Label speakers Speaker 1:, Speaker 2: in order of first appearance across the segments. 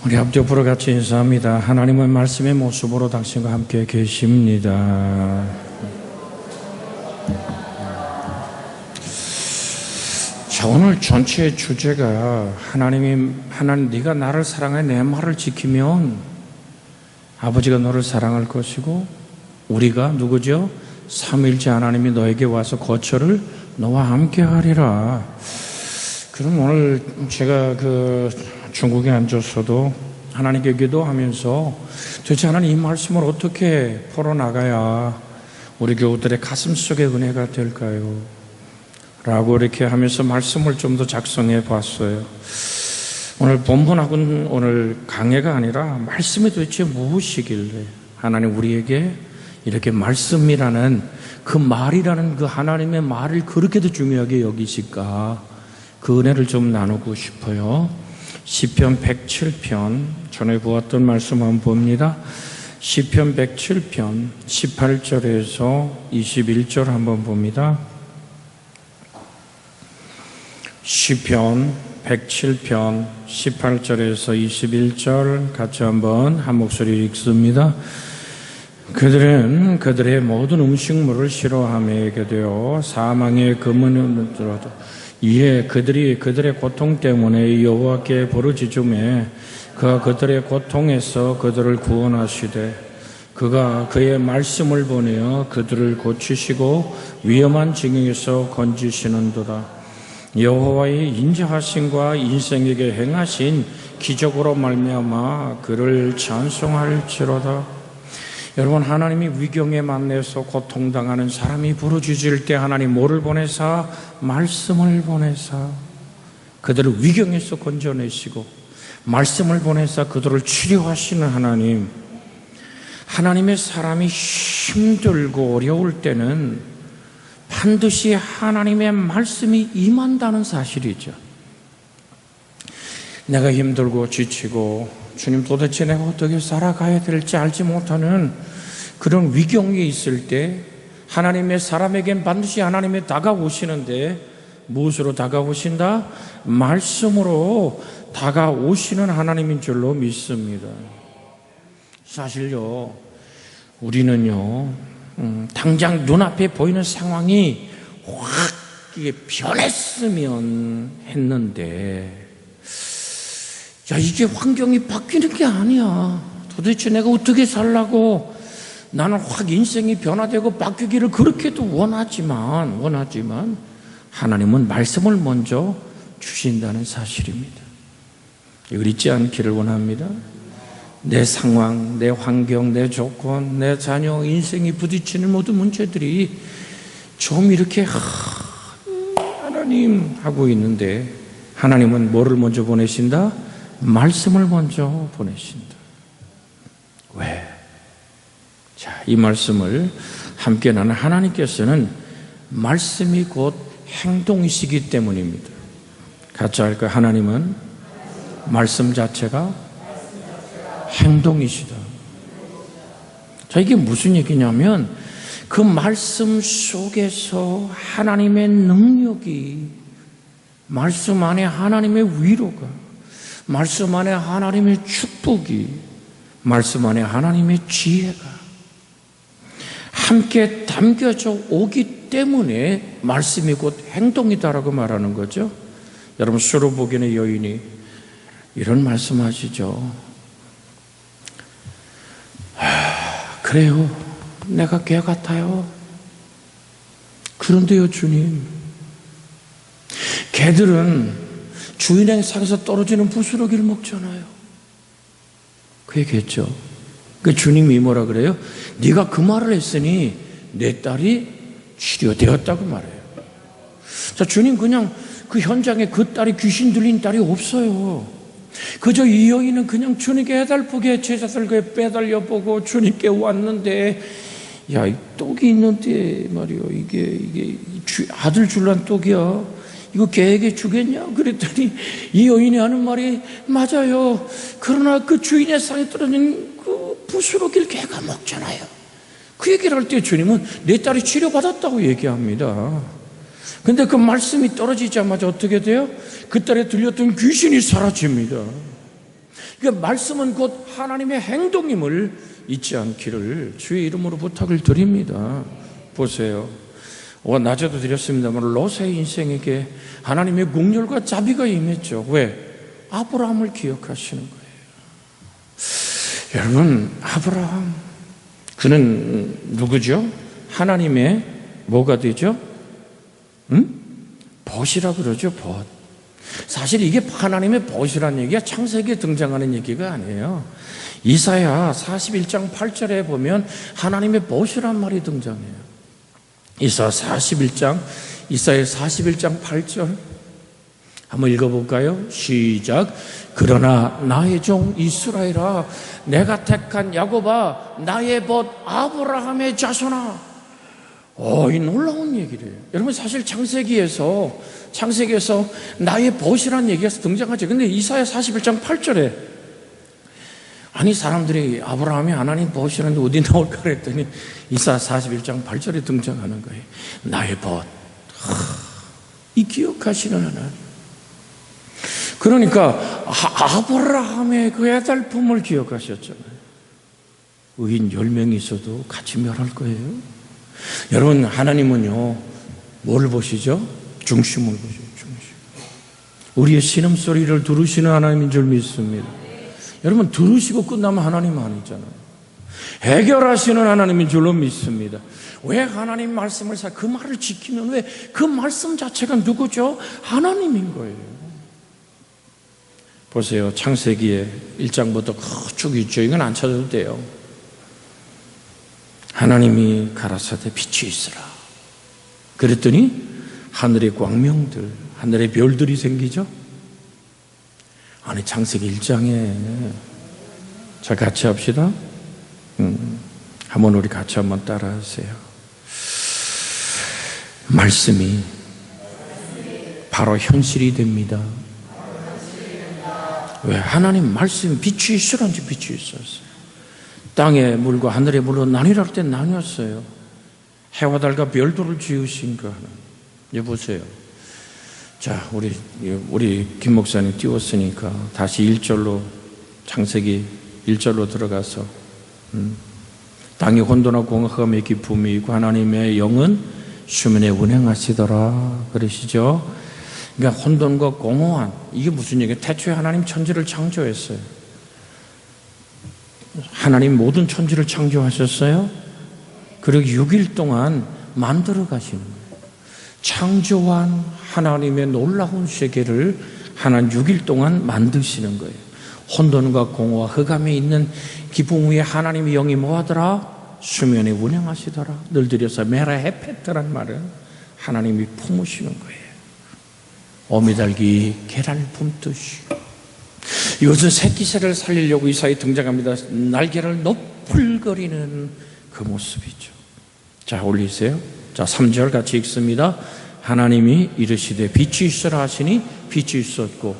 Speaker 1: 우리 앞뒤로 같이 인사합니다. 하나님의 말씀의 모습으로 당신과 함께 계십니다. 자, 오늘 전체의 주제가 하나님 네가 나를 사랑해 내 말을 지키면 아버지가 너를 사랑할 것이고 우리가 누구죠? 삼위일체 하나님이 너에게 와서 거처를 너와 함께 하리라. 그럼 오늘 제가 중국에 앉아서도 하나님께 기도하면서 도대체 하나님 이 말씀을 어떻게 풀어나가야 우리 교우들의 가슴 속에 은혜가 될까요? 라고 이렇게 하면서 말씀을 좀 더 작성해 봤어요. 오늘 본문하고는 오늘 강해가 아니라 말씀이 도대체 무엇이길래 하나님 우리에게 이렇게 말씀이라는 그 말이라는 그 하나님의 말을 그렇게도 중요하게 여기실까? 그 은혜를 좀 나누고 싶어요. 시편 107편 전에 보았던 말씀 한번 봅니다. 시편 107편 18절에서 21절 한번 봅니다. 시편 107편 18절에서 21절 같이 한번 한 목소리 읽습니다. 그들은 그들의 모든 음식물을 싫어하게 되어 사망의 금문을 들어도 이에 그들이 그들의 고통 때문에 여호와께 부르짖음에 그가 그들의 고통에서 그들을 구원하시되 그가 그의 말씀을 보내어 그들을 고치시고 위험한 징역에서 건지시는도다. 여호와의 인자하심과 인생에게 행하신 기적으로 말미암아 그를 찬송할지로다. 여러분, 하나님이 위경에 만나서 고통당하는 사람이 부르짖을 때 하나님 뭐를 보내사? 말씀을 보내사 그들을 위경에서 건져내시고 말씀을 보내사 그들을 치료하시는 하나님. 하나님의 사람이 힘들고 어려울 때는 반드시 하나님의 말씀이 임한다는 사실이죠. 내가 힘들고 지치고 주님 도대체 내가 어떻게 살아가야 될지 알지 못하는 그런 위경에 있을 때 하나님의 사람에겐 반드시 하나님이 다가오시는데 무엇으로 다가오신다? 말씀으로 다가오시는 하나님인 줄로 믿습니다. 사실요, 우리는요 당장 눈앞에 보이는 상황이 확 이게 변했으면 했는데 야, 이게 환경이 바뀌는 게 아니야. 도대체 내가 어떻게 살라고 나는 확 인생이 변화되고 바뀌기를 그렇게도 원하지만 하나님은 말씀을 먼저 주신다는 사실입니다. 이걸 잊지 않기를 원합니다. 내 상황, 내 환경, 내 조건, 내 자녀, 인생이 부딪히는 모든 문제들이 좀 이렇게 하나님 하고 있는데 하나님은 뭐를 먼저 보내신다? 말씀을 먼저 보내신다. 왜? 자, 이 말씀을 함께 나는 하나님께서는 말씀이 곧 행동이시기 때문입니다. 같이 할까요? 하나님은 말씀 자체가 행동이시다. 자, 이게 무슨 얘기냐면 그 말씀 속에서 하나님의 능력이, 말씀 안에 하나님의 위로가, 말씀 안에 하나님의 축복이, 말씀 안에 하나님의 지혜가 함께 담겨져 오기 때문에 말씀이 곧 행동이다라고 말하는 거죠. 여러분, 수로보겐의 여인이 이런 말씀하시죠. 그래요, 내가 개 같아요. 그런데요 주님, 개들은 주인의 상에서 떨어지는 부스러기를 먹잖아요. 그 얘기했죠. 그 주님이 뭐라 그래요? 네가 그 말을 했으니 내 딸이 치료되었다고 말해요. 자, 주님 그냥 그 현장에 그 딸이 귀신 들린 딸이 없어요. 그저 이 여인은 그냥 주님께 해달프게 제자들과 빼달려 보고 주님께 왔는데, 야, 이 떡이 있는데 말이요, 이게 아들 줄란 떡이야. 이거 개에게 주겠냐? 그랬더니 이 여인이 하는 말이 맞아요. 그러나 그 주인의 상에 떨어진 그 부스러기를 개가 먹잖아요. 그 얘기를 할 때 주님은 내 딸이 치료받았다고 얘기합니다. 근데 그 말씀이 떨어지자마자 어떻게 돼요? 그 딸에 들렸던 귀신이 사라집니다. 그러니까 말씀은 곧 하나님의 행동임을 잊지 않기를 주의 이름으로 부탁을 드립니다. 보세요. 낮에도 드렸습니다만 롯의 인생에게 하나님의 긍휼과 자비가 임했죠. 왜? 아브라함을 기억하시는 거예요. 여러분, 아브라함, 그는 누구죠? 하나님의 뭐가 되죠? 벗이라 그러죠. 벗. 사실 이게 하나님의 벗이라는 얘기가 창세기에 등장하는 얘기가 아니에요. 이사야 41장 8절에 보면 하나님의 벗이란 말이 등장해요. 이사야 41장 8절 한번 읽어볼까요? 시작. 그러나 나의 종 이스라엘아, 내가 택한 야곱아, 나의 벗 아브라함의 자손아. 이 놀라운 얘기래요. 여러분, 사실 창세기에서 나의 벗이라는 얘기가 등장하죠. 근데 이사야 41장 8절에 아니, 사람들이 아브라함이 하나님 벗이라는데 어디 나올까 그랬더니 이사야 41장 8절에 등장하는 거예요. 나의 벗. 이 기억하시는 하나님. 그러니까 아브라함의 그 애달픔을 기억하셨잖아요. 의인 10명이 있어도 같이 멸할 거예요. 여러분, 하나님은요, 뭘 보시죠? 중심을 보시죠. 중심. 우리의 신음소리를 들으시는 하나님인 줄 믿습니다. 여러분, 들으시고 끝나면 하나님 아니잖아요. 해결하시는 하나님인 줄로 믿습니다. 왜 하나님 말씀을 그 말을 지키면 왜 그 말씀 자체가 누구죠? 하나님인 거예요. 보세요. 창세기에 1장부터 쭉 있죠. 이건 안 찾아도 돼요. 하나님이 가라사대 빛이 있으라. 그랬더니 하늘의 광명들, 하늘의 별들이 생기죠. 아니, 창세기 1장에 자, 같이 합시다. 한번 우리 같이 한번 따라하세요. 말씀이 바로 현실이 됩니다. 왜? 하나님 말씀이 빛이 있으란지 빛이 있었어요. 땅의 물과 하늘의 물로 나뉘라 할 때 나뉘었어요. 해와 달과 별들을 지으신 그 하나님. 여보세요. 자, 우리 김 목사님 띄웠으니까 다시 1절로, 창세기 1절로 들어가서 땅이 혼돈하고 공허함의 기품이 있고 하나님의 영은 수면에 운행하시더라 그러시죠. 그러니까 혼돈과 공허한, 이게 무슨 얘기예요? 태초에 하나님 천지를 창조했어요. 하나님 모든 천지를 창조하셨어요. 그리고 6일 동안 만들어 가시는 거예요. 창조한 하나님의 놀라운 세계를 하나님 6일 동안 만드시는 거예요. 혼돈과 공허와 흑암에 있는 기쁨 위에 하나님의 영이 뭐하더라? 수면에 운행하시더라. 늘 들여서 메라 헤페트란 말은 하나님이 품으시는 거예요. 어미달기 계란을 품듯이. 이것은 새끼새를 살리려고 이사에 등장합니다. 날개를 너풀거리는 그 모습이죠. 자, 올리세요. 자, 3절 같이 읽습니다. 하나님이 이르시되 빛이 있으라 하시니 빛이 있었고.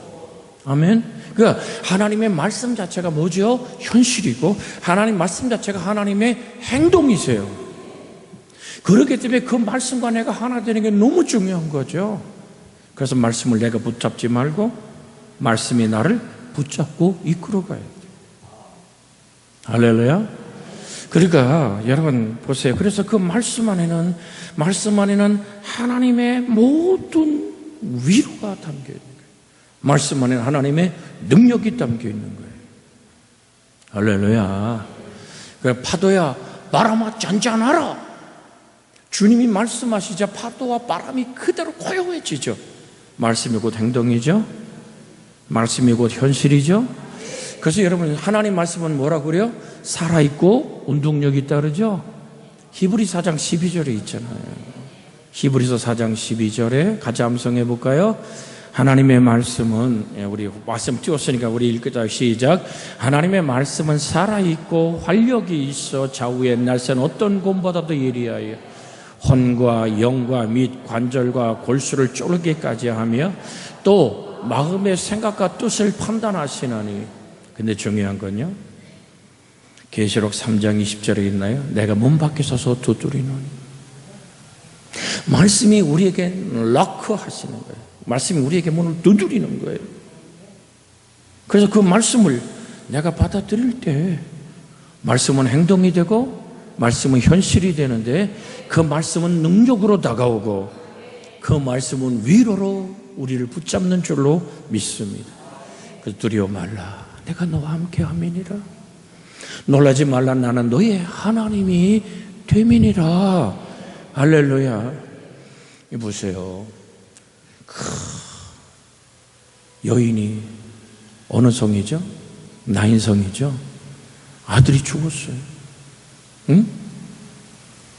Speaker 1: 아멘. 그러니까 하나님의 말씀 자체가 뭐죠? 현실이고 하나님 말씀 자체가 하나님의 행동이세요. 그렇기 때문에 그 말씀과 내가 하나 되는 게 너무 중요한 거죠. 그래서 말씀을 내가 붙잡지 말고 말씀이 나를 붙잡고 이끌어 가야 돼요. 할렐루야. 그러니까 여러분 보세요. 그래서 그 말씀 안에는 하나님의 모든 위로가 담겨 있는 거예요. 말씀 안에는 하나님의 능력이 담겨 있는 거예요. 할렐루야. 그래, 파도야 바람아 잔잔하라. 주님이 말씀하시자 파도와 바람이 그대로 고요해지죠. 말씀이 곧 행동이죠. 말씀이 곧 현실이죠. 그래서 여러분, 하나님 말씀은 뭐라고 그래요? 살아있고 운동력이 있다 그러죠. 히브리서 4장 12절에 있잖아요. 히브리서 4장 12절에 같이 암송해 볼까요? 하나님의 말씀은, 우리 말씀 띄웠으니까 우리 읽자. 시작. 하나님의 말씀은 살아있고 활력이 있어 좌우의 날선 어떤 곰보다도 예리하여 혼과 영과 및 관절과 골수를 쪼르게까지 하며 또 마음의 생각과 뜻을 판단하시나니. 근데 중요한 건요, 계시록 3장 20절에 있나요? 내가 문 밖에 서서 두드리노니. 말씀이 우리에게 락커 하시는 거예요. 말씀이 우리에게 문을 두드리는 거예요. 그래서 그 말씀을 내가 받아들일 때 말씀은 행동이 되고 말씀은 현실이 되는데 그 말씀은 능력으로 다가오고 그 말씀은 위로로 우리를 붙잡는 줄로 믿습니다. 그래서 두려워 말라. 내가 너와 함께 함이니라. 놀라지 말라. 나는 너의 하나님이 됨이니라. 할렐루야. 보세요. 여인이 어느 성이죠? 나인성이죠. 아들이 죽었어요. 응?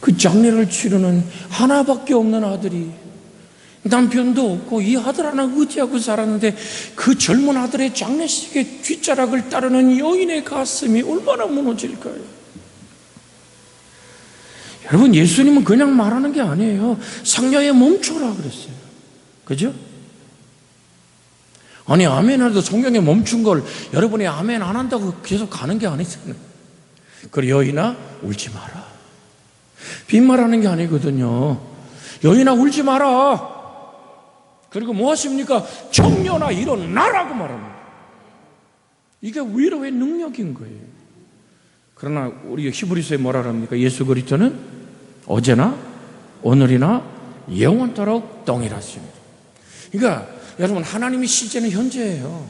Speaker 1: 그 장례를 치르는 하나밖에 없는 아들이, 남편도 없고 이 아들 하나 의지하고 살았는데 그 젊은 아들의 장례식의 뒷자락을 따르는 여인의 가슴이 얼마나 무너질까요? 여러분, 예수님은 그냥 말하는 게 아니에요. 상녀에 멈춰라 그랬어요. 그죠? 아니, 아멘 해도 성경에 멈춘 걸 여러분이 아멘 안 한다고 계속 가는 게 아니잖아요. 그리고 여인아 울지 마라. 빈말하는 게 아니거든요. 여인아 울지 마라. 그리고 뭐 하십니까? 청년아 일어나라고 말합니다. 이게 위로의 능력인 거예요. 그러나 우리 히브리서에 뭐라 합니까? 예수 그리스도는 어제나 오늘이나 영원토록 동일하십니다. 그러니까 여러분, 하나님의 시제는 현재예요.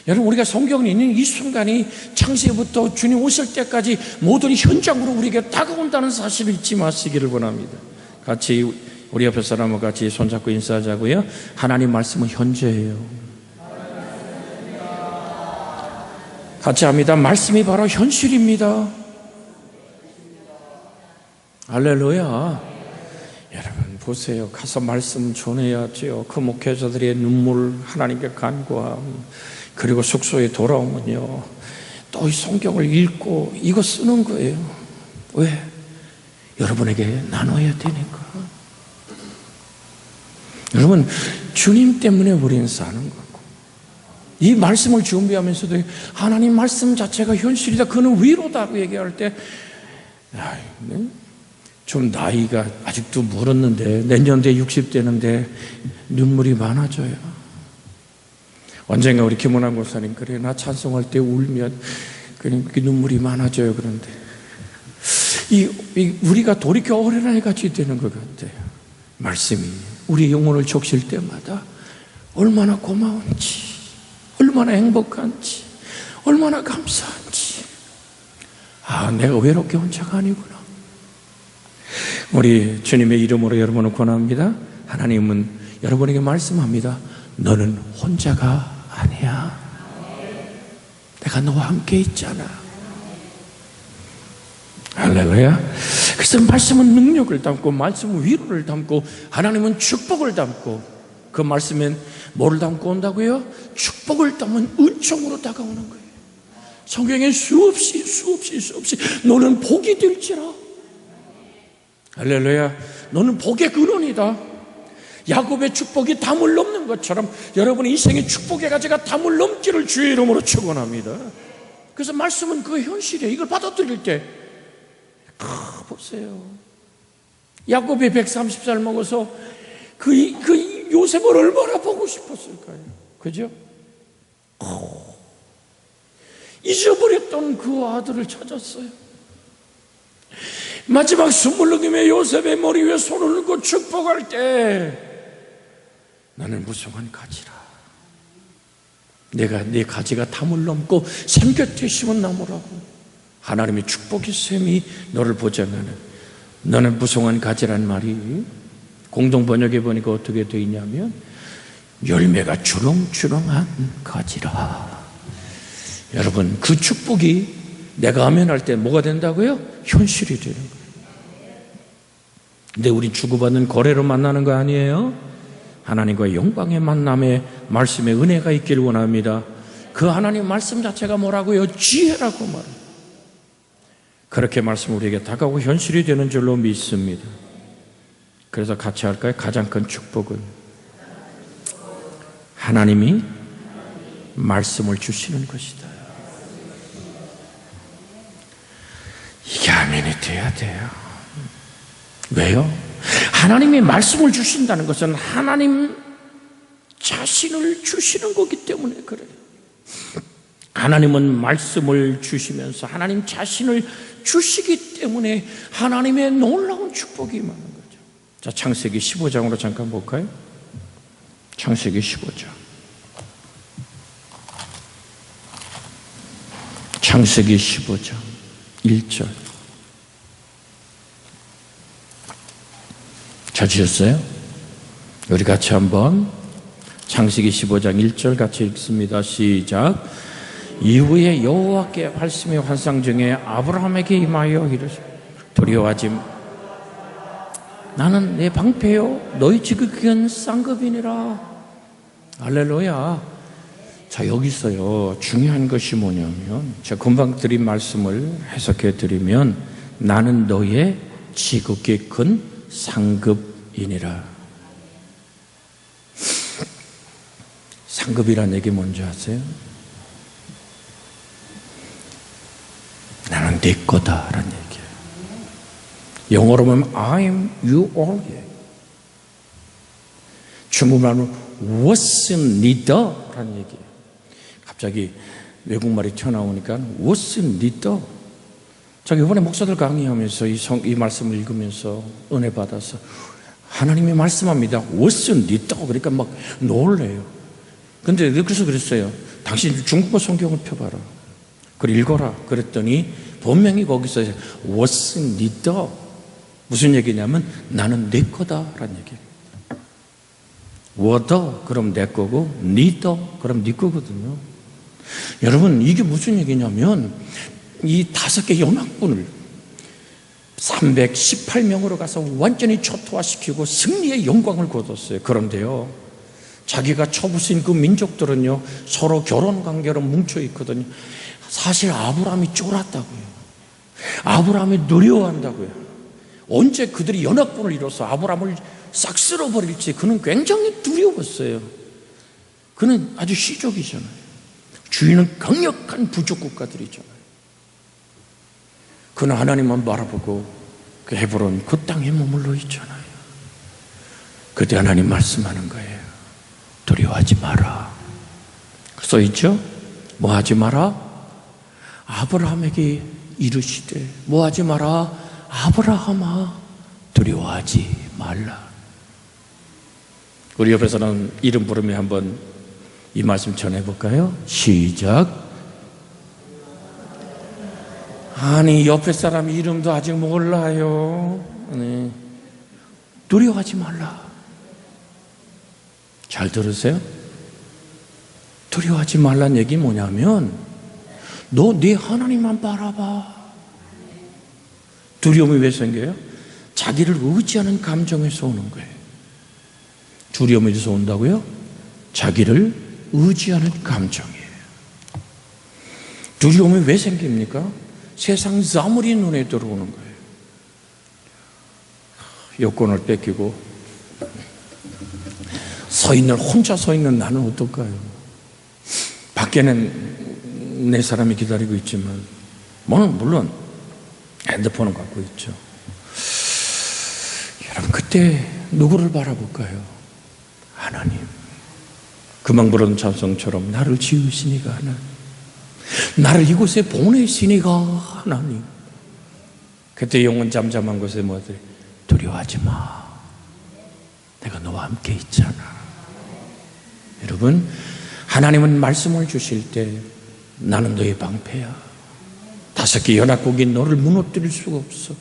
Speaker 1: 여러분, 우리가 성경에 있는 이 순간이 창세부터 주님 오실 때까지 모든 현장으로 우리에게 다가온다는 사실을 잊지 마시기를 원합니다. 같이 우리 옆에 사람과 같이 손잡고 인사하자고요. 하나님 말씀은 현재예요. 같이 합니다. 말씀이 바로 현실입니다. 할렐루야. 여러분 보세요. 가서 말씀 전해야죠. 그 목회자들의 눈물, 하나님께 간구함, 그리고 숙소에 돌아오면요 또 이 성경을 읽고 이거 쓰는 거예요. 왜? 여러분에게 나눠야 되니까. 여러분, 주님 때문에 우리는 사는 거고, 이 말씀을 준비하면서도 하나님 말씀 자체가 현실이다, 그는 위로다고 얘기할 때 좀 나이가 아직도 멀었는데 내년 돼 60대는데 눈물이 많아져요. 언젠가 우리 김원환 목사님, 그래 나 찬송할 때 울면 그렇게 눈물이 많아져요. 그런데 우리가 돌이켜 어린아이같이 되는 것 같아요. 말씀이 우리 영혼을 적실 때마다 얼마나 고마운지, 얼마나 행복한지, 얼마나 감사한지. 아, 내가 외롭게 혼자가 아니구나. 우리 주님의 이름으로 여러분을 권합니다. 하나님은 여러분에게 말씀합니다. 너는 혼자가 아니야. 내가 너와 함께 있잖아. 할렐루야. 그래서 말씀은 능력을 담고, 말씀은 위로를 담고, 하나님은 축복을 담고, 그 말씀엔 뭐를 담고 온다고요? 축복을 담은 은총으로 다가오는 거예요. 성경에 수없이 너는 복이 될지라. 할렐루야. 너는 복의 근원이다. 야곱의 축복이 담을 넘는 것처럼 여러분의 인생의 축복의 가지가 담을 넘기를 주의 이름으로 축원합니다. 그래서 말씀은 그 현실이에요. 이걸 받아들일 때 보세요. 야곱이 130살 먹어서 그 요셉을 얼마나 보고 싶었을까요? 그죠? 잊어버렸던 그 아들을 찾았어요. 마지막 숨을 넘기며 요셉의 머리 위에 손을 넣고 축복할 때 나는 무성한 가지라. 내가 네 가지가 담을 넘고 샘 곁에 심은 나무라고. 하나님의 축복의 샘이 너를 보자면 너는 무성한 가지란 말이 공동 번역에 보니까 어떻게 되어 있냐면 열매가 주렁주렁한 가지라. 여러분, 그 축복이 내가 아멘할 때 뭐가 된다고요? 현실이 되는 거예요. 근데 우리 주고받는 거래로 만나는 거 아니에요? 하나님과의 영광의 만남에 말씀의 은혜가 있기를 원합니다. 그 하나님 말씀 자체가 뭐라고요? 지혜라고 말합니다. 그렇게 말씀 우리에게 다가오고 현실이 되는 줄로 믿습니다. 그래서 같이 할까요? 가장 큰 축복은 하나님이 말씀을 주시는 것이다. 이게 아멘이 돼야 돼요. 왜요? 하나님이 말씀을 주신다는 것은 하나님 자신을 주시는 거기 때문에 그래요. 하나님은 말씀을 주시면서 하나님 자신을 주시기 때문에 하나님의 놀라운 축복이 임하는 거죠. 자, 창세기 15장으로 잠깐 볼까요? 창세기 15장. 창세기 15장 1절. 찾으셨어요? 우리 같이 한번 창세기 15장 1절 같이 읽습니다. 시작. 이후에 여호와께 말씀이 환상 중에 아브라함에게 임하여 이르시되 두려워하지 나는 내 방패요 너희 지극히 쌍급이니라. 할렐루야. 자, 여기서요 중요한 것이 뭐냐면 제가 금방 드린 말씀을 해석해 드리면 나는 너의 지극히 큰 상급이니라. 상급이란 얘기 뭔지 아세요? 나는 네 거다라는 얘기예요. 영어로 보면 I'm you all. 중국말로 무엇은 니더라는 얘기예요. 갑자기 외국말이 튀어나오니까 무엇은 니더. 제가 이번에 목사들 강의하면서 이 말씀을 읽으면서 은혜 받아서 하나님이 말씀합니다. 무엇은 니더. 그러니까 막 놀래요. 근데 그래서 그랬어요. 당신 중국어 성경을 펴봐라. 그걸 읽어라. 그랬더니 분명히 거기서 What's 니더? 무슨 얘기냐면 나는 내 거다라는 얘기예요. 워더 그럼 내 거고 니더 그럼 네 거거든요. 여러분 이게 무슨 얘기냐면 이 5개 연합군을 318명으로 가서 완전히 초토화시키고 승리의 영광을 거뒀어요. 그런데요 자기가 쳐부신 그 민족들은요 서로 결혼관계로 뭉쳐있거든요. 사실 아브라함이 쫄았다고요. 아브라함이 두려워한다고요. 언제 그들이 연합군을 이뤄서 아브라함을 싹 쓸어버릴지 그는 굉장히 두려웠어요. 그는 아주 시족이잖아요. 주인은 강력한 부족 국가들이잖아요. 그는 하나님만 바라보고 그 헤브론 그 땅에 머물러 있잖아요. 그때 하나님 말씀하는 거예요. 두려워하지 마라. 써있죠? 뭐 하지 마라? 아브라함에게 이르시되 뭐 하지 마라? 아브라함아 두려워하지 말라. 우리 옆에서는 이름 부르며 한번 이 말씀 전해볼까요? 시작. 아니 옆에 사람 이름도 아직 몰라요. 네. 두려워하지 말라. 잘 들으세요? 두려워하지 말란 얘기 뭐냐면 너 네 하나님만 바라봐. 두려움이 왜 생겨요? 자기를 의지하는 감정에서 오는 거예요. 두려움이 어디서 온다고요? 자기를 의지하는 감정이에요. 두려움이 왜 생깁니까? 세상 자물이 눈에 들어오는 거예요. 여권을 뺏기고 혼자 서 있는 나는 어떨까요? 밖에는 내 사람이 기다리고 있지만 물론 핸드폰을 갖고 있죠. 여러분 그때 누구를 바라볼까요? 하나님. 금방 부른 찬송처럼 나를 지으시니가 하나님, 나를 이곳에 보내시니가 하나님. 그때 영혼 잠잠한 곳에 뭐들 두려워하지 마. 내가 너와 함께 있잖아. 여러분 하나님은 말씀을 주실 때 나는 너의 방패야. 5개 연합국이 너를 무너뜨릴 수가 없어.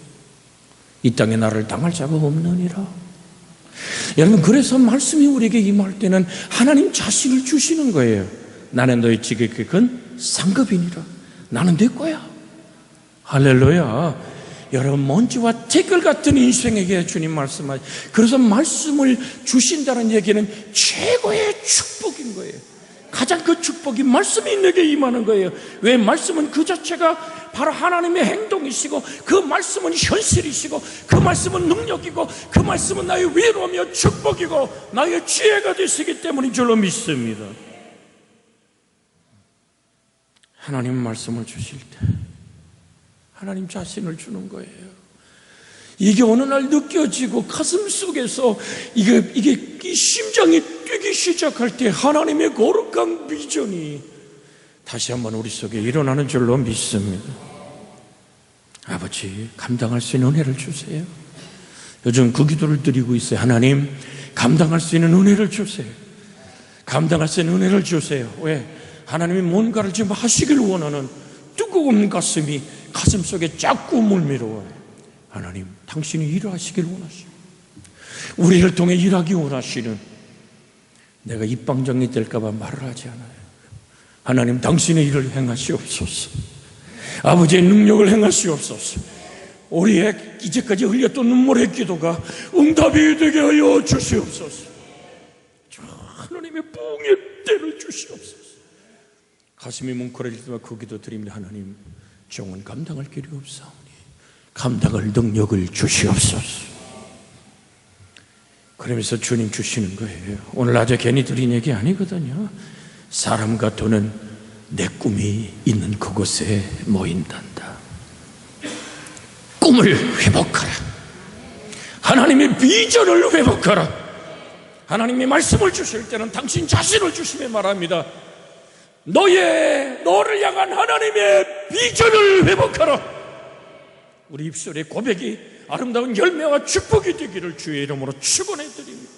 Speaker 1: 이 땅에 나를 당할 자가 없느니라. 여러분 그래서 말씀이 우리에게 임할 때는 하나님 자신을 주시는 거예요. 나는 너의 지극히 큰 상급이니라. 나는 내 거야. 할렐루야. 여러분 먼지와 댓글 같은 인생에게 주님 말씀하시. 그래서 말씀을 주신다는 얘기는 최고의 축복인 거예요. 가장 그 축복이 말씀이 내게 임하는 거예요. 왜? 말씀은 그 자체가 바로 하나님의 행동이시고 그 말씀은 현실이시고 그 말씀은 능력이고 그 말씀은 나의 위로며 축복이고 나의 지혜가 되시기 때문인 줄로 믿습니다. 하나님 말씀을 주실 때 하나님 자신을 주는 거예요. 이게 어느 날 느껴지고 가슴 속에서 이게 심장이 뛰기 시작할 때 하나님의 거룩한 비전이 다시 한번 우리 속에 일어나는 줄로 믿습니다. 아버지, 감당할 수 있는 은혜를 주세요. 요즘 그 기도를 드리고 있어요. 하나님, 감당할 수 있는 은혜를 주세요. 감당할 수 있는 은혜를 주세요. 왜? 하나님이 뭔가를 지금 하시길 원하는 뜨거운 가슴이 가슴 속에 자꾸 물밀어와요. 하나님, 당신이 일하시길 원하시고 우리를 통해 일하기 원하시는, 내가 입방정이 될까봐 말을 하지 않아요. 하나님, 당신의 일을 행하시옵소서. 아버지의 능력을 행하시옵소서. 우리의 이제까지 흘렸던 눈물의 기도가 응답이 되게 하여 주시옵소서. 하나님의 부흥의 때를 주시옵소서. 가슴이 뭉클해질 때마다 그 기도 드립니다. 하나님, 종은 감당할 길이 없사오니 감당할 능력을 주시옵소서. 그러면서 주님 주시는 거예요. 오늘 낮에 괜히 드린 얘기 아니거든요. 사람과 돈은 내 꿈이 있는 그곳에 모인단다. 꿈을 회복하라. 하나님의 비전을 회복하라. 하나님이 말씀을 주실 때는 당신 자신을 주시며 말합니다. 너를 향한 하나님의 비전을 회복하라. 우리 입술의 고백이 아름다운 열매와 축복이 되기를 주의 이름으로 축원해 드립니다.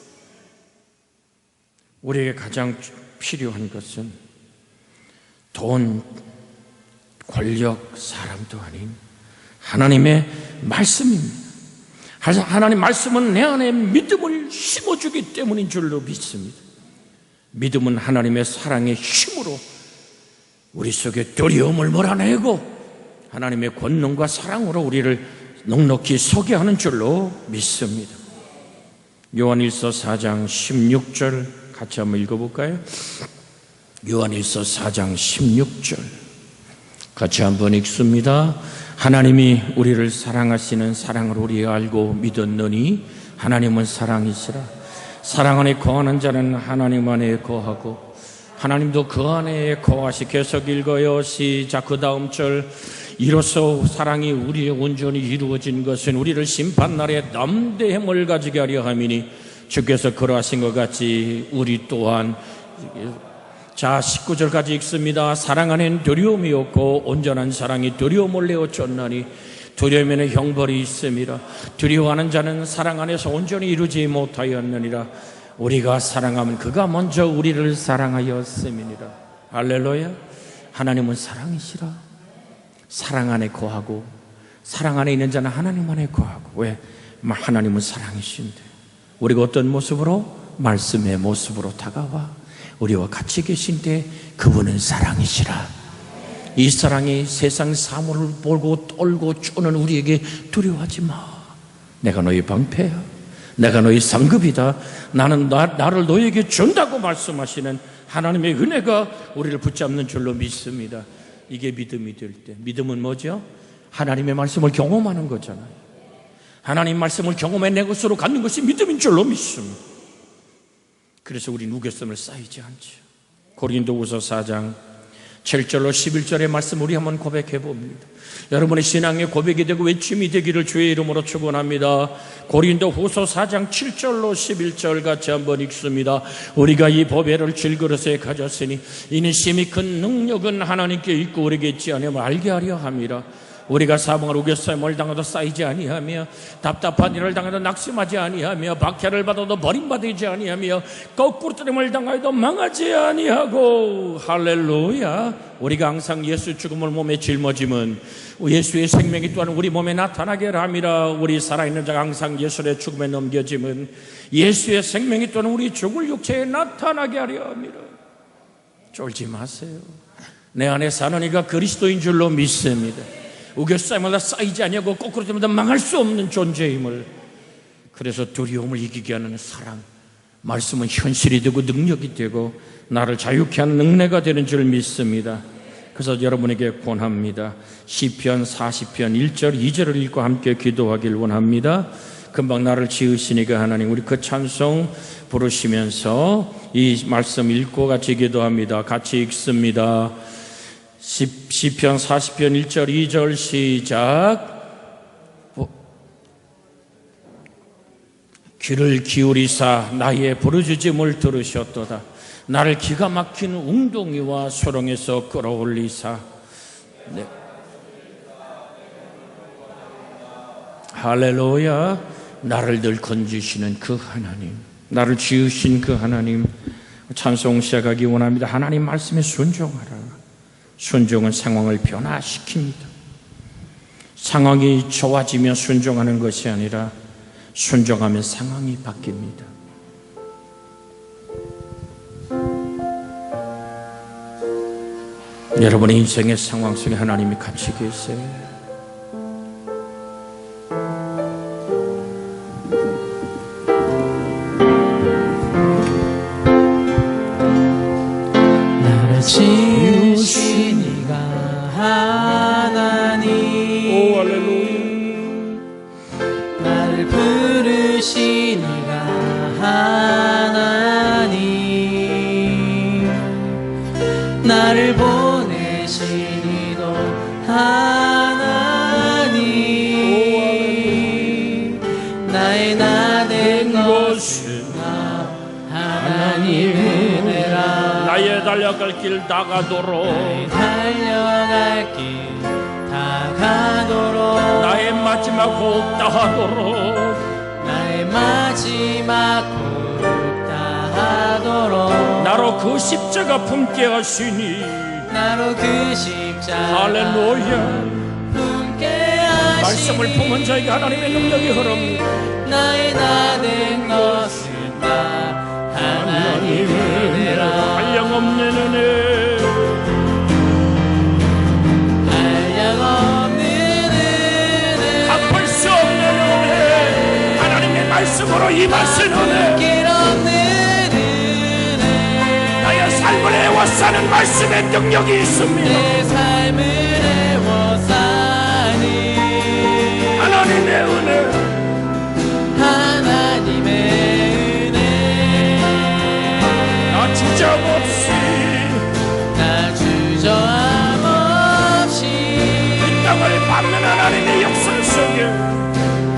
Speaker 1: 우리에게 가장 필요한 것은 돈, 권력, 사람도 아닌 하나님의 말씀입니다. 하나님 말씀은 내 안에 믿음을 심어주기 때문인 줄로 믿습니다. 믿음은 하나님의 사랑의 힘으로 우리 속에 두려움을 몰아내고 하나님의 권능과 사랑으로 우리를 넉넉히 서게 하는 줄로 믿습니다. 요한일서 4장 16절 같이 한번 읽어볼까요? 요한일서 4장 16절 같이 한번 읽습니다. 하나님이 우리를 사랑하시는 사랑을 우리가 알고 믿었느니 하나님은 사랑이시라. 사랑 안에 거하는 자는 하나님 안에 거하고 하나님도 그 안에 거하시. 계속 읽어요. 시작. 그 다음 절. 이로써 사랑이 우리의 온전히 이루어진 것은 우리를 심판날에 담대함을 가지게 하려 함이니 주께서 그러하신 것 같이 우리 또한. 자, 19절까지 읽습니다. 사랑 안엔 두려움이 없고 온전한 사랑이 두려움을 내어 쫓나니 두려움에는 형벌이 있음이라. 두려워하는 자는 사랑 안에서 온전히 이루지 못하였느니라. 우리가 사랑하면 그가 먼저 우리를 사랑하였음이니라. 할렐루야. 하나님은 사랑이시라. 사랑 안에 거하고 사랑 안에 있는 자는 하나님 안에 거하고. 왜? 하나님은 사랑이신데 우리가 어떤 모습으로? 말씀의 모습으로 다가와 우리와 같이 계신데 그분은 사랑이시라. 이 사랑이 세상 사물을 보고 떨고 쪼는 우리에게 두려워하지 마. 내가 너의 방패야. 내가 너의 상급이다. 나는 나를 너에게 준다고 말씀하시는 하나님의 은혜가 우리를 붙잡는 줄로 믿습니다. 이게 믿음이 될 때. 믿음은 뭐죠? 하나님의 말씀을 경험하는 거잖아요. 하나님 말씀을 경험해 내 것으로 갖는 것이 믿음인 줄로 믿습니다. 그래서 우리 우겨쌈을 쌓이지 않죠. 고린도후서 4장 7절로 11절의 말씀 우리 한번 고백해 봅니다. 여러분의 신앙의 고백이 되고 외침이 되기를 주의 이름으로 축원합니다. 고린도후서 4장 7절로 11절 같이 한번 읽습니다. 우리가 이 보배를 질그릇에 가졌으니 이는 심히 큰 능력은 하나님께 있고 우리에게 있지 않음을 알게 하려 함이라. 우리가 사방을 우겨싸임을 당하도 쌓이지 아니하며 답답한 일을 당하도 낙심하지 아니하며 박해를 받아도 버림받지 아니하며 거꾸로 뜨림을 당하여도 망하지 아니하고. 할렐루야. 우리가 항상 예수 죽음을 몸에 짊어짐은 예수의 생명이 또한 우리 몸에 나타나게 함이라. 우리 살아있는 자가 항상 예수의 죽음에 넘겨짐은 예수의 생명이 또한 우리 죽을 육체에 나타나게 하려 함이라. 쫄지 마세요. 내 안에 사는 이가 그리스도인 줄로 믿습니다. 우겨싸임마다 쌓이지 아니하고 거꾸로 때마다 망할 수 없는 존재임을. 그래서 두려움을 이기게 하는 사랑, 말씀은 현실이 되고 능력이 되고 나를 자유케 하는 능력가 되는 줄 믿습니다. 그래서 여러분에게 권합니다. 시편 40편 1절 2절을 읽고 함께 기도하길 원합니다. 금방 나를 지으시니까 하나님, 우리 그 찬송 부르시면서 이 말씀 읽고 같이 기도합니다. 같이 읽습니다. 시편 40편 1절 2절 시작. 귀를 기울이사 나의 부르짖음을 들으셨도다. 나를 기가 막힌 웅덩이와 소렁에서 끌어올리사. 네. 할렐루야. 나를 늘 건지시는 그 하나님, 나를 지으신 그 하나님 찬송 시작하기 원합니다. 하나님 말씀에 순종하라. 순종은 상황을 변화시킵니다. 상황이 좋아지며 순종하는 것이 아니라 순종하면 상황이 바뀝니다. 여러분의 인생의 상황 속에 하나님이 같이 계세요.
Speaker 2: 지으신 이가 하나님,
Speaker 1: 오 할렐루야.
Speaker 2: 나를 부르신 이가 하나님, 나를 보내신 이도 하나님, 나의 나된 것은 하나님의 은혜라.
Speaker 1: 나의 달려갈 길 다가도록,
Speaker 2: 달려갈 길 다가도록,
Speaker 1: 나의 마지막 호흡 다하도록,
Speaker 2: 나의 마지막 호흡 다하도록,
Speaker 1: 나로 그 십자가 품게 하시니,
Speaker 2: 나로 그 십자가
Speaker 1: 할렐루야.
Speaker 2: 품게 하시니,
Speaker 1: 말씀을 품은 자에게 하나님의 능력이 흐릅니다.
Speaker 2: 나의 나된 것은 다 하나님의 은혜라.
Speaker 1: 한량없는 은혜,
Speaker 2: 한량없는 은혜,
Speaker 1: 갚을 수 없는 은혜, 하나님의 말씀으로 임하신 은혜,
Speaker 2: 길 없는 은혜,
Speaker 1: 나의 삶을 애워싸는 말씀의 능력이 있습니다.
Speaker 2: 내 삶을 애워싸니
Speaker 1: 하나님의 은혜,
Speaker 2: 하나님의 은혜,
Speaker 1: 나 주저 없이
Speaker 2: 나 주저함 없이
Speaker 1: 이 땅을 밟는 하나님의 역사 속에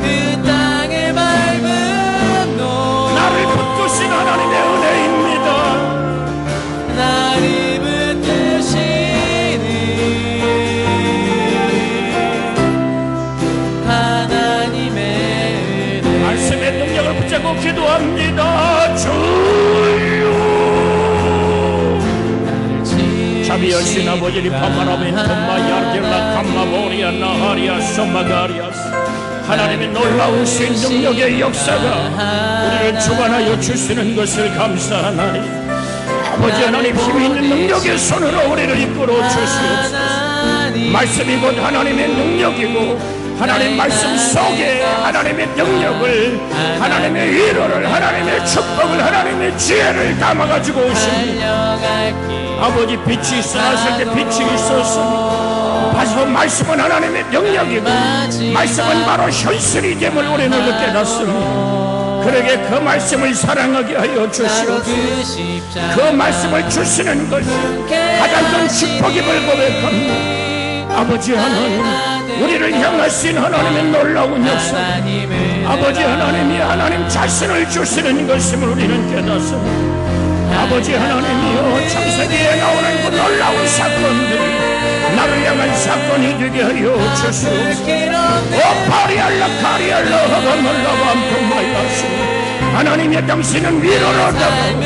Speaker 2: 그 땅을 밟은 너,
Speaker 1: 나를 붙드신 하나님의 은혜입니다.
Speaker 2: 나를 붙드시는 하나님의 은혜.
Speaker 1: 말씀의 능력을 붙잡고 기도합니다. 주여, 자비하신 아버지 리파마라멘 톰마야르라 감마보리아 나하리아 소마가리아스, 하나님의 놀라우신 능력의 역사가 우리를 주관하여 주시는 것을 감사하나니, 아버지 하나님 힘 있는 능력의 손으로 우리를 이끌어 주시옵소서. 말씀이 곧 하나님의 능력이고, 하나님 말씀 속에 하나님의 능력을, 하나님의 위로를, 하나님의 축복을, 하나님의 지혜를 담아가지고 오십니다. 아버지 빛이 있어놨을 때 빛이 있었습니다. 바로 말씀은 하나님의 능력이고, 말씀은 바로 현실이 됨을 우리는 깨닫습니다. 그러게 그 말씀을 사랑하게 하여 주시옵소서. 그 말씀을 주시는 것 가장 큰 축복임을 고백합니다. 아버지 하나님, 우리를 향하신 하나님의 놀라운 역사, 아버지 하나님이 하나님 자신을 주시는 것임을 우리는 깨닫습니다. 아버지 하나님이여, 창세기에 나오는 그 놀라운 사건들이 나를 향한 사건이 되게 하여 주시옵소서. 오 파리알라 카리알라 허가멀라고 암통마이라시, 하나님의 당신은 위로로 다가오고,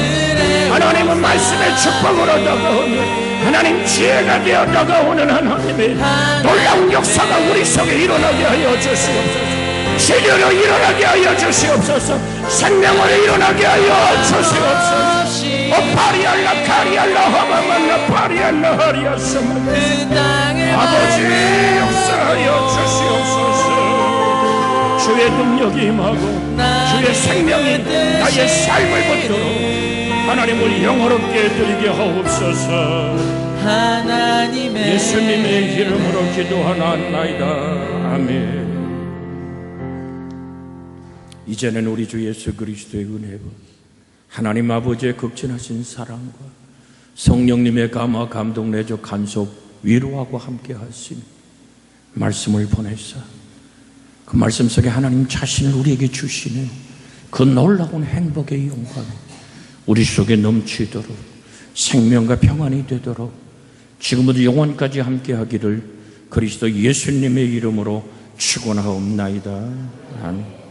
Speaker 1: 하나님은 말씀의 축복으로 다가오며, 하나님 지혜가 되어 다가오는 하나님의 놀라운 역사가 우리 속에 일어나게 하여 주시옵소서. 치료로 일어나게 하여 주시옵소서. 생명으로 일어나게 하여 주시옵소서. 오 파리알라 카리알라 허가멀라 파리알라 하리아스, 아버지 역사하여 주시옵소서. 주의 능력이 임하고 주의 생명이 나의 삶을 붙들어 하나님을 영화롭게 드리게 하옵소서. 예수님의 이름으로 기도하나이다. 아멘. 이제는 우리 주 예수 그리스도의 은혜와 하나님 아버지의 극진하신 사랑과 성령님의 감화 감동 내조 간섭 위로하고 함께 하신 말씀을 보내사 그 말씀 속에 하나님 자신을 우리에게 주시는 그 놀라운 행복의 영광 우리 속에 넘치도록 생명과 평안이 되도록 지금부터 영원까지 함께하기를 그리스도 예수님의 이름으로 축원하옵나이다. 아멘.